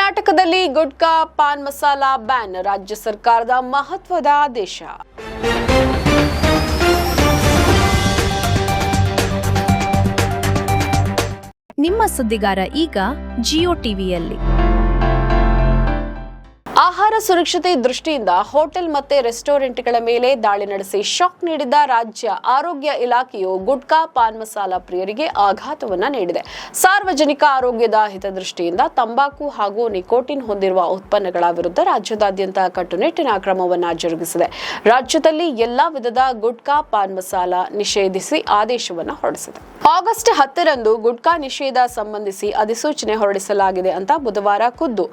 ಕರ್ನಾಟಕದಲ್ಲಿ gutka PAN masala ban, ರಾಜ್ಯ ಸರ್ಕಾರದ ಮಹತ್ವದ ಆದೇಶ. ನಿಮ್ಮ ಸುದ್ದಿಗಾರ ಈಗ ಜಿಯೋ ಟಿವಿಯಲ್ಲಿ. ಆಹಾರ ಸುರಕ್ಷತೆ ದೃಷ್ಟಿಯಿಂದ ಹೋಟೆಲ್ ಮತ್ತೆ ರೆಸ್ಟೋರೆಂಟ್ಗಳ ಮೇಲೆ ದಾಳಿ ನಡೆಸಿ ಶಾಕ್ ನೀಡಿದ ರಾಜ್ಯ ಆರೋಗ್ಯ ಇಲಾಖೆಯು ಗುಟ್ಕಾ ಪಾನ್ ಮಸಾಲಾ ಪ್ರಿಯರಿಗೆ ಆಘಾತವನ್ನ ನೀಡಿದೆ. ಸಾರ್ವಜನಿಕ ಆರೋಗ್ಯದ ಹಿತದೃಷ್ಟಿಯಿಂದ ತಂಬಾಕು ಹಾಗೂ ನಿಕೋಟಿನ್ ಹೊಂದಿರುವ ಉತ್ಪನ್ನಗಳ ವಿರುದ್ಧ ರಾಜ್ಯದಾದ್ಯಂತ ಕಟ್ಟುನಿಟ್ಟಿನ ಕ್ರಮವನ್ನ ಜರುಗಿಸಿದೆ. ರಾಜ್ಯದಲ್ಲಿ ಎಲ್ಲಾ ವಿಧದ ಗುಟ್ಕಾ ಪಾನ್ ಮಸಾಲಾ ನಿಷೇಧಿಸಿ ಆದೇಶವನ್ನ ಹೊರಡಿಸಿದೆ. ಆಗಸ್ಟ್ 10ರಂದು ಗುಟ್ಕಾ ನಿಷೇಧ ಸಂಬಂಧಿಸಿ ಅಧಿಸೂಚನೆ ಹೊರಡಿಸಲಾಗಿದೆ ಅಂತ ಬುಧವಾರ ಖುದ್ದು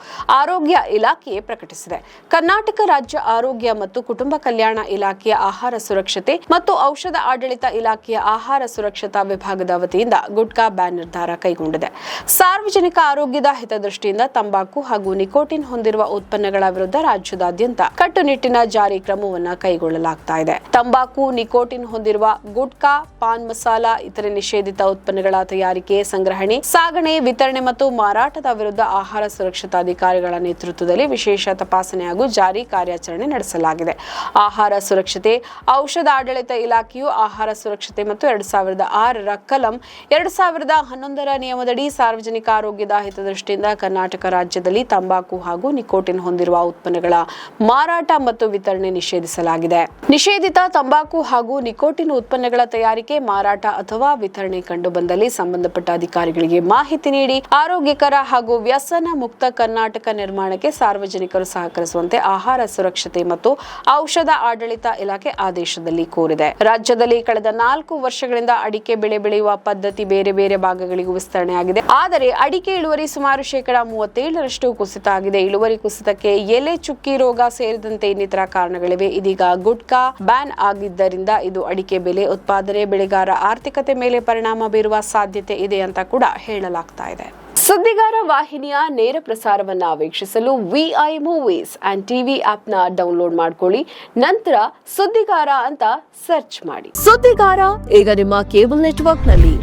ಆರೋಗ್ಯ ಇಲಾಖೆ ಪ್ರಕಟಿಸಿದೆ. ಕರ್ನಾಟಕ ರಾಜ್ಯ ಆರೋಗ್ಯ ಮತ್ತು ಕುಟುಂಬ ಕಲ್ಯಾಣ ಇಲಾಖೆಯ ಆಹಾರ ಸುರಕ್ಷತೆ ಮತ್ತು ಔಷಧ ಆಡಳಿತ ಇಲಾಖೆಯ ಆಹಾರ ಸುರಕ್ಷತಾ ವಿಭಾಗದ ವತಿಯಿಂದ ಗುಟ್ಕಾ ಬ್ಯಾನ್ ನಿರ್ಧಾರ ಕೈಗೊಂಡಿದೆ. ಸಾರ್ವಜನಿಕ ಆರೋಗ್ಯದ ಹಿತದೃಷ್ಟಿಯಿಂದ ತಂಬಾಕು ಹಾಗೂ ನಿಕೋಟಿನ್ ಹೊಂದಿರುವ ಉತ್ಪನ್ನಗಳ ವಿರುದ್ಧ ರಾಜ್ಯದಾದ್ಯಂತ ಕಟ್ಟುನಿಟ್ಟಿನ ಜಾರಿ ಕ್ರಮವನ್ನು ಕೈಗೊಳ್ಳಲಾಗ್ತಾ ಇದೆ. ತಂಬಾಕು, ನಿಕೋಟಿನ್ ಹೊಂದಿರುವ ಗುಟ್ಕಾ, ಪಾನ್ ಮಸಾಲಾ, ಇತರೆ ನಿಷೇಧಿತ ಉತ್ಪನ್ನಗಳ ತಯಾರಿಕೆ, ಸಂಗ್ರಹಣೆ, ಸಾಗಣೆ, ವಿತರಣೆ ಮತ್ತು ಮಾರಾಟದ ವಿರುದ್ಧ ಆಹಾರ ಸುರಕ್ಷತಾಧಿಕಾರಿಗಳ ನೇತೃತ್ವದಲ್ಲಿ ವಿಶೇಷ ತಪಾಸಣೆ ಹಾಗೂ ಜಾರಿ ಕಾರ್ಯಾಚರಣೆ ನಡೆಸಲಾಗಿದೆ. ಆಹಾರ ಸುರಕ್ಷತೆ, ಔಷಧ ಆಡಳಿತ ಇಲಾಖೆಯು ಆಹಾರ ಸುರಕ್ಷತೆ ಮತ್ತು 2006ರ ಕಲಂ 2011ರ ನಿಯಮದಡಿ ಸಾರ್ವಜನಿಕ ಆರೋಗ್ಯದ ಹಿತದೃಷ್ಟಿಯಿಂದ ಕರ್ನಾಟಕ ರಾಜ್ಯದಲ್ಲಿ ತಂಬಾಕು ಹಾಗೂ ನಿಕೋಟಿನ್ ಹೊಂದಿರುವ ಉತ್ಪನ್ನಗಳ ಮಾರಾಟ ಮತ್ತು ವಿತರಣೆ ನಿಷೇಧಿಸಲಾಗಿದೆ. ನಿಷೇಧಿತ ತಂಬಾಕು ಹಾಗೂ ನಿಕೋಟಿನ್ ಉತ್ಪನ್ನಗಳ ತಯಾರಿಕೆ, ಮಾರಾಟ ಅಥವಾ ವಿತರಣೆ ಕಂಡುಬಂದಲ್ಲಿ ಸಂಬಂಧಪಟ್ಟ ಅಧಿಕಾರಿಗಳಿಗೆ ಮಾಹಿತಿ ನೀಡಿ ಆರೋಗ್ಯಕರ ಹಾಗೂ ವ್ಯಸನ ಮುಕ್ತ ಕರ್ನಾಟಕ ನಿರ್ಮಾಣಕ್ಕೆ ಸಾರ್ವಜನಿಕರು ಸಹಕರಿಸುವಂತೆ ಆಹಾರ ಸುರಕ್ಷತೆ ಮತ್ತು ಔಷಧ ಆಡಳಿತ ಇಲಾಖೆ ಆದೇಶದಲ್ಲಿ ಕೋರಿದೆ. ರಾಜ್ಯದಲ್ಲಿ ಕಳೆದ 4 ವರ್ಷಗಳಿಂದ ಅಡಿಕೆ ಬೆಳೆ ಬೆಳೆಯುವ ಪದ್ಧತಿ ಬೇರೆ ಬೇರೆ ಭಾಗಗಳಿಗೂ ವಿಸ್ತರಣೆಯಾಗಿದೆ. ಆದರೆ ಅಡಿಕೆ ಇಳುವರಿ ಸುಮಾರು 37% ಕುಸಿತ ಆಗಿದೆ. ಇಳುವರಿ ಕುಸಿತಕ್ಕೆ ಎಲೆ ಚುಕ್ಕಿ ರೋಗ ಸೇರಿದಂತೆ ಇನ್ನಿತರ ಕಾರಣಗಳಿವೆ. ಇದೀಗ ಗುಟ್ಕಾ ಬ್ಯಾನ್ ಆಗಿದ್ದರಿಂದ ಇದು ಅಡಿಕೆ ಬೆಲೆ ಉತ್ಪಾದನೆ, ಬೆಳೆಗಾರ ಆರ್ಥಿಕತೆ ಮೇಲೆ ಪರಿಣಾಮ ಬೀರುವ ಸಾಧ್ಯತೆ ಇದೆ ಅಂತ ಕೂಡ ಹೇಳಲಾಗ್ತಾ ಇದೆ. ಸುದ್ದಿಗಾರ ವಾಹಿನಿಯ ನೇರ ಪ್ರಸಾರವನ್ನ ವೀಕ್ಷಿಸಲು ವಿಐ ಮೂವೀಸ್ ಅಂಡ್ ಟಿವಿ ಆಪ್ನ ಡೌನ್ಲೋಡ್ ಮಾಡ್ಕೊಳ್ಳಿ. ನಂತರ ಸುದ್ದಿಗಾರ ಅಂತ ಸರ್ಚ್ ಮಾಡಿ. ಸುದ್ದಿಗಾರ ಈಗ ನಿಮ್ಮ ಕೇಬಲ್ ನೆಟ್ವರ್ಕ್ನಲ್ಲಿ